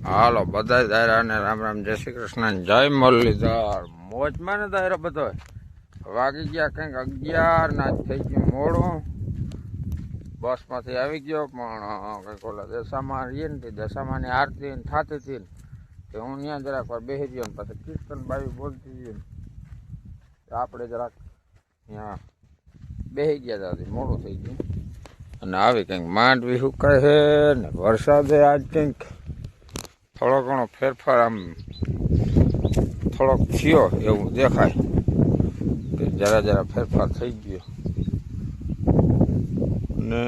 હાલો બધા દાયરા ને રામ રામ, જય શ્રી કૃષ્ણ, જય મુરલીધર. મોજમાં ને દાયરો બધો વાગી ગયા કંઈક 11 ના થઈ ગયું મોડું. બસમાંથી આવી ગયો પણ કંઈક ઓલા દશામાં રહીએ ને દશામાં ની આરતી થતી હતી કે હું ત્યાં જરાક વાર બેસી ગયો ને પછી કીર્તન બાવી બોલતી હતી આપણે જરાક ત્યાં બેસી ગયા હતા, મોડું થઈ ગયું. અને આવી કંઈક માંડવી સુકાય છે ને વરસાદે આજ કંઈક થોડો ઘણો ફેરફાર આમ થોડોક થયો એવું દેખાય કે જરા જરા ફેરફાર થઈ ગયો. ને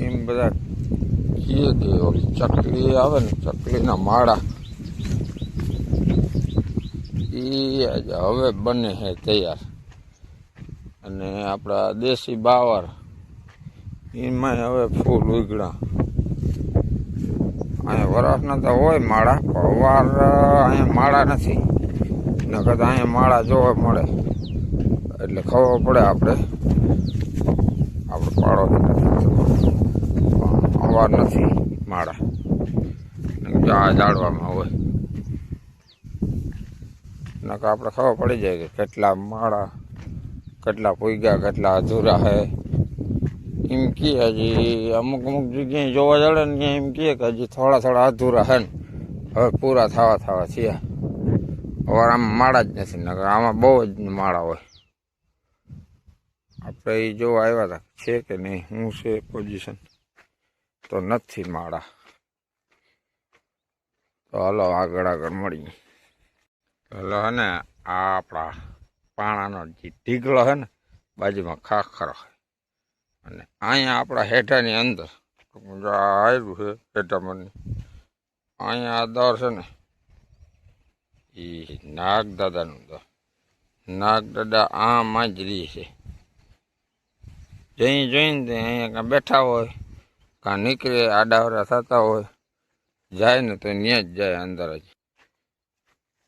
એમ બધા કહીએ કે ચકલી આવે ને ચકલીના માળા એ હવે બને છે તૈયાર. અને આપણા દેશી બાવર એમાં હવે ફૂલ ઉગડા. અહીંયા વરસના તો હોય માળા, અવાર અહીંયા માળા નથી. નકર અહીંયા માળા જોવા મળે એટલે ખબર પડે આપણે પાડો અવાર નથી માળા. આ ઝાડવામાં હોય નકર આપણે ખબર પડી જાય કે કેટલા માળા, કેટલા પૂગ્યા, કેટલા અધૂરા હે. એમ કહે હજી અમુક જગ્યાએ જોવા જડે ને એમ કહે કે હજી થોડા થોડા અધૂરા હે ને હવે પૂરા થવા થયા. હવે આમાં માળા જ નથી, નકર આમાં બહુ જ માળા હોય. આપણે એ જોવા આવ્યા હતા છે કે નહીં, શું છે પોઝિશન, તો નથી માળા. તો હલો આગળ મળીએ. હલો હે ને આ આપણા પાણાનો જે ઢીગલો હે ને બાજુમાં ખાખરો અને અહીંયા આપણા હેઠાની અંદર આવ્યું છે હેઠામણની. અહીંયા આ દર છે ને એ નાગદાદાનું દર. નાગદાદા આમાં જ રહી છે. જઈ જોઈને તે અહીંયા કાં બેઠા હોય કાં નીકળે આડાવરા થતા હોય, જાય ને તો ત્યાં જ જાય અંદર જ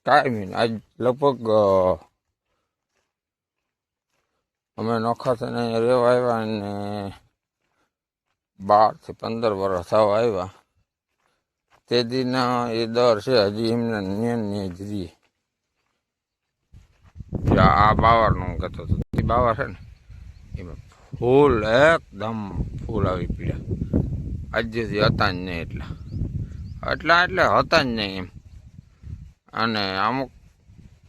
કાંઈ નહીં. આજ લગભગ અમે નોખા થઈને અહીંયા રહેવા આવ્યા અને 12 થી 15 વર્ષ થવા આવ્યા. તે દીના એ દર છે હજી એમને ન્યા જ રહીએ. આ બાવરનું કહેતો હતો એ બાવર છે ને એમાં ફૂલ એકદમ ફૂલ આવી પીડ્યા. આજથી હતા જ નહીં એટલા એટલે હતા જ નહીં એમ. અને અમુક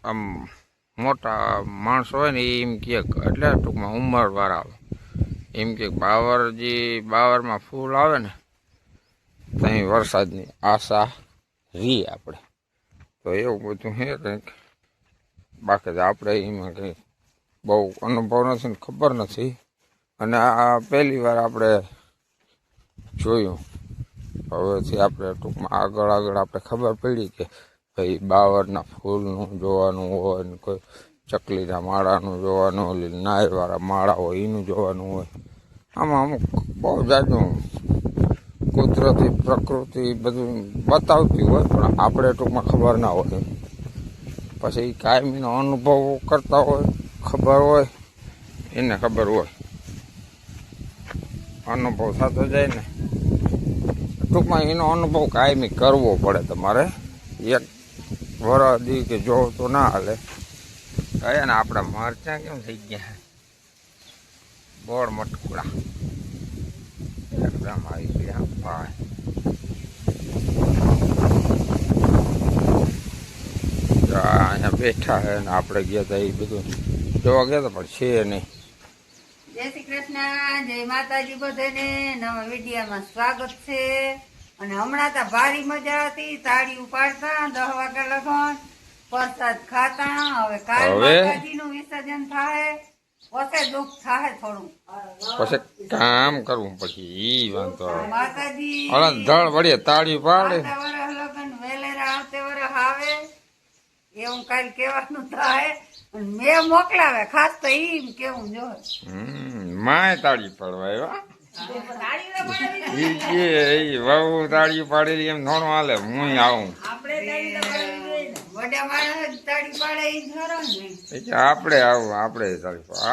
આમ મોટા માણસો હોય ને એમ કહે એટલે ટૂંકમાં ઉંમરવાળા આવે એમ કે બાવરમાં ફૂલ આવે ને ત્યાં વરસાદની આશા રી આપણે. તો એવું બધું છે કંઈક. બાકી તો આપણે એમાં કંઈ બહુ અનુભવ નથી ને ખબર નથી. અને આ પહેલી વાર આપણે જોયું. હવેથી આપણે ટૂંકમાં આગળ આપણે ખબર પડી કે ભાઈ બાવરના ફૂલનું જોવાનું હોય ને કોઈ ચકલીના માળાનું જોવાનું હોય, નાયવાળા માળા હોય એનું જોવાનું હોય. આમાં અમુક બહુ જાજું કુદરતી પ્રકૃતિ બધું બતાવતી હોય પણ આપણે ટૂંકમાં ખબર ના હોય. પછી કાયમીનો અનુભવ કરતા હોય, ખબર હોય એને ખબર હોય. અનુભવ થતો જાય ને ટૂંકમાં એનો અનુભવ કાયમી કરવો પડે તમારે. એક વરદી કે જો તો ના હાલે. ગયા ને આપણા મરચાં કેમ થઈ ગયા, ગોળ મટકુડા એકદમ આવી ગયા ભાઈ. અહીંયા બેઠા હે ને આપણે ગયા હતા એ બધું જોવા ગયા હતા પણ છે નહીં. જય શ્રી કૃષ્ણ, જય માતાજી. બધાને નવા વિડીયામાં સ્વાગત છે. અને હમણાં તો ભારી મજા હતી, તાળી ઉપાડતા 10 વાગ્યા લગન પ્રસાદ ખાતા. હવે કાલ માતાજીનું વિસર્જન થાય પછી દુઃખ થાય થોડું, પછી કામ કરવું પછી ઈ વાંધો માતાજી ધળ વળીએ તાળી પાડે. વરસ લગન વેલેરા આવતે વરસ આવે એવું કાલ કેવાનું થાય. મેં મોકલાવે ખાસ તો એમ કેવું જો માય તાળી પાડવા આવ્યા. વહુ તાળી પાડેલી એમ થોડું હાલે, હું આવું. વડા માણસ તાળી પાડે ઈ ખરો ને. એટલે આપણે આવું આપણે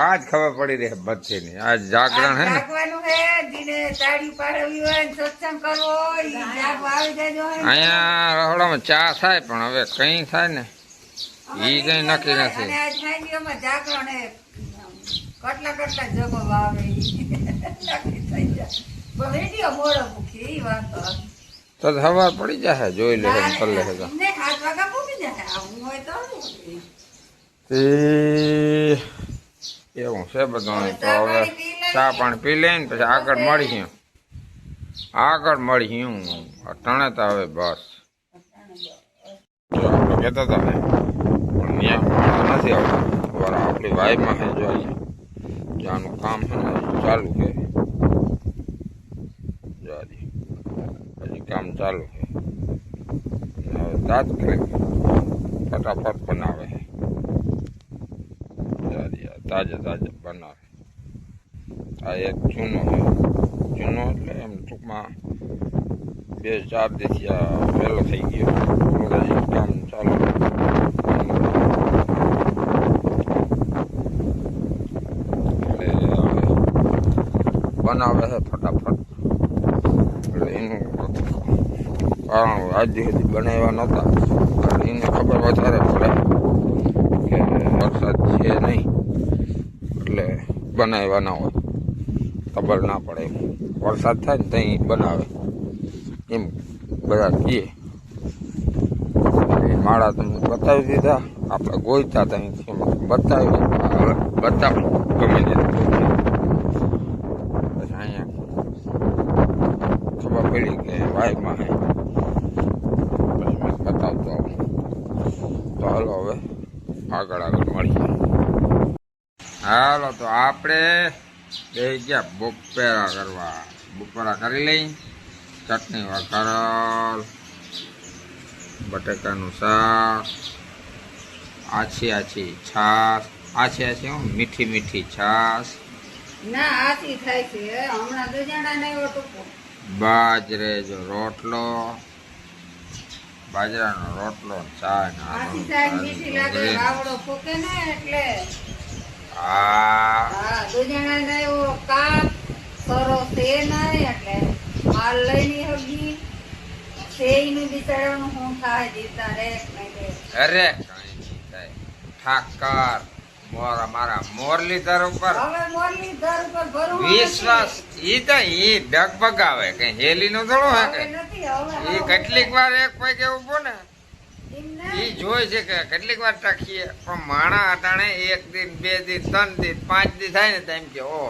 આજ ખબર પડી રહી બધી ની આજ જાગરણ હે ને જાગવાનું હે, દિને તાળી પાડવી હોય ને સત્સંગ કરવો હોય, ઈ જાગવા આવી જાજો હે. અહીંયા રહોડામાં ચા થાય પણ હવે કઈ થાય ને ઈ કઈ નક્કી અને નથી. આજ ખાંડીઓમાં જાગરણ હે, કટલા જગો વાવે ઈ. નક્કી થઈ જાય. પણ વિડીયો મોડો મૂકી ઈ વાતો. તો સવાર પડી જશે જોઈ લે કરી લે તો અમને 7 વાગ્યા પૂગી જાય. આવું હોય તો આવું. એવું છે બધું. તો હવે ચા પાણી પી લઈને પછી આગળ મળીશું અટાણે તો હવે બસ જો આપણે કહેતા હતા ને પણ ત્યાં માણસ નથી આવતા. વારા આપણી વાઈમાં છે જો જ્યાંનું કામ છે ને ચાલુ છે જો હજી કામ ચાલુ છે. હવે તાત્કાલિક ફટાફટ બનાવે છે. તાજે બનાવે. આ એક જૂનો એટલે એમ ટૂંકમાં 2-4 દિવસથી આ વહેલો થઈ ગયો. હજી કામ ચાલુ એટલે બનાવે છે ફટાફટ. એટલે એનું કારણ આજ સુધી બનાવ્યા નહોતા એટલે એને ખબર વધારે પડે કે વરસાદ છે નહીં એટલે બનાવ્યા ના હોય ખબર ના પડે. વરસાદ થાય ને ત્યાં બનાવે એમ બધા કહે. માળા તમને બતાવી દીધા, આપણે ગોઈતા ત્યાંથી બતાવી ગમે તે પછી અહીંયા ખબર પડી કે વાઈમાં હે પછી મેં બતાવતો આવું. તો હાલો હવે આગળ મળીએ. હાલો તો આપણે બે ગયા બપોરા કરી લઈ. ચટણી વઘારેલ, બટાકાનું શાક, આછી છાશ, આછી મીઠી છાશ, ના આથી થાય છે હમણાં દુજાણા નહીં ટૂંકો. બાજરે જો રોટલો, બાજરાનો રોટલો, ચા આથી થાય મીઠી લાગે, રાવડો ફૂકે ને એટલે. હા દુજાણા ને એવો કાપ સરો તે નહીં એટલે માલ લઈને હગી સેઈનું બિચારાનું શું થાય જીતા રે નહીં. અરે કઈ નહીં થાય. ઠાકર મારા મોરલીધર ઉપર હવે મોરલી દર ઉપર ભરવું વિશ્વાસ ઈ તો ઈ ડગબગ આવે કઈ હેલી નું થોડું હે હવે કે નથી. હવે ઈ કેટલીક વાર એક કોઈ કેવું ઉભો ને એમ ઈ નહીં. જોઈ છે કે કેટલીક વાર ટકીએ પણ માણા અટાણે 1 દિન 2 દિન 3 દિન 5 દિન થાય ને તો એમ કે ઓ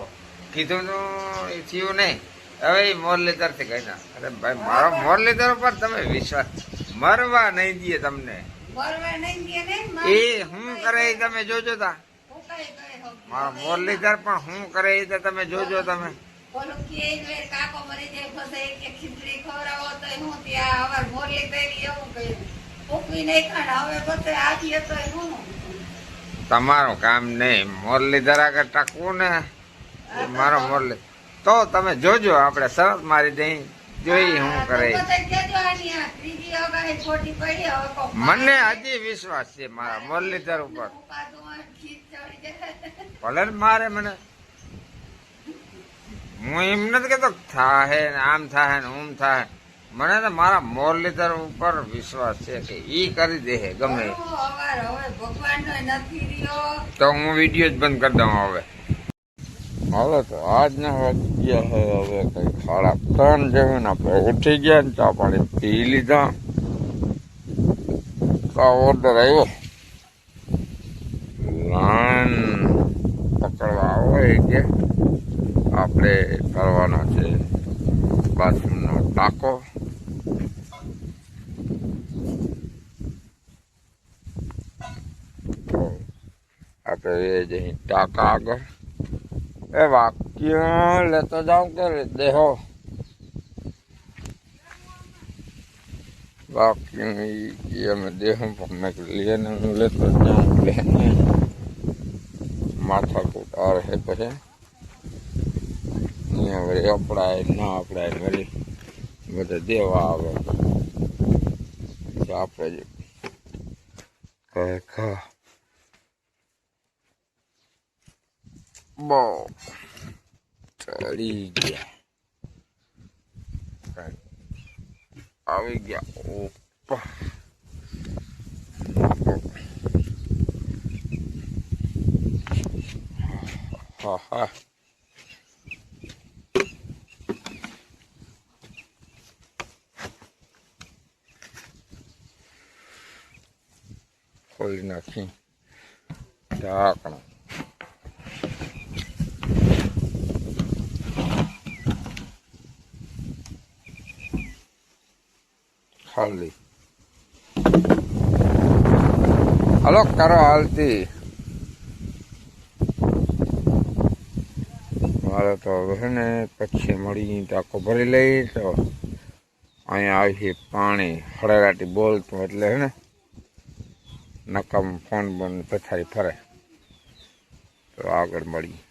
કીધું નું ઈ થયું નહીં. હવે ઈ મોરલીધર થી કહી ના અરે ભાઈ મારો મોરલીધર ઉપર તમે વિશ્વાસ મરવા નહીં દે તમને. બરવે નહીં દે ને એ શું કરે એ તમે જોજો તા. મારો મોરલીધર પણ શું કરે એ તો તમે જોજો તમે. ઓલું કે કાકો મરી જાય પછી એક ખીચડી ખવડાવો તો હું ત્યાં હવે મોરલી તરી એવું કહ્યું ફૂકવી નહીં ખાણ હવે પછી આપીએ તો હું તમારું કામ નહીં મોરલીધર આગળ ટકવું ને એ મારો મોરલી તો તમે જોજો આપણે સરસ મારી દઈ જોઈ શું કરે. મને હજી વિશ્વાસ છે મારા મોરલીધર ઉપર. ભલે ને મારે મને હું એમ નથી કેતો થાહે ને આમ થાહે ને ઓમ થાહે. મને તો મારા મોરલીધર ઉપર વિશ્વાસ છે કે ઈ કરી દે ગમે. તો હું વિડીયો જ બંધ કરી દઉં હવે. હવે તો આજના વાગ્યા છે હવે કઈ 3:30 જેવું ને આપણે ઉઠી ગયા ને ચા પાણી પી લીધા. તો ઓર્ડર આવ્યો લાન પકડવા આવો એ કે આપણે કરવાનો છે બાથરૂમનો ટાંકો. તો આપણે જઈ ટાંકા આગળ એ વાક્ય લેતો જાઉં કે દેહો વાક્ય અમે દેહો મેં લઈને હું લેતો જાઉં લઈને માથા કૂટાર હે પછી અહીંયા વળી અપડાય ના અપડાય વળી બધા દેવા આવે આપણે ખા બહુ ચડી ગયા આવી ગયા ઓપા હા હા ખોલી નાખી ઢાંકણું ખાલી હાલો કરો હાલતી મારે તો હવે છે ને પછી મળી ટાંકો ભરી લઈ તો અહીંયા આવી પાણી હળરાટી બોલતું એટલે છે ને નકામ ફોન બંધ પથારી ફરે તો આગળ મળી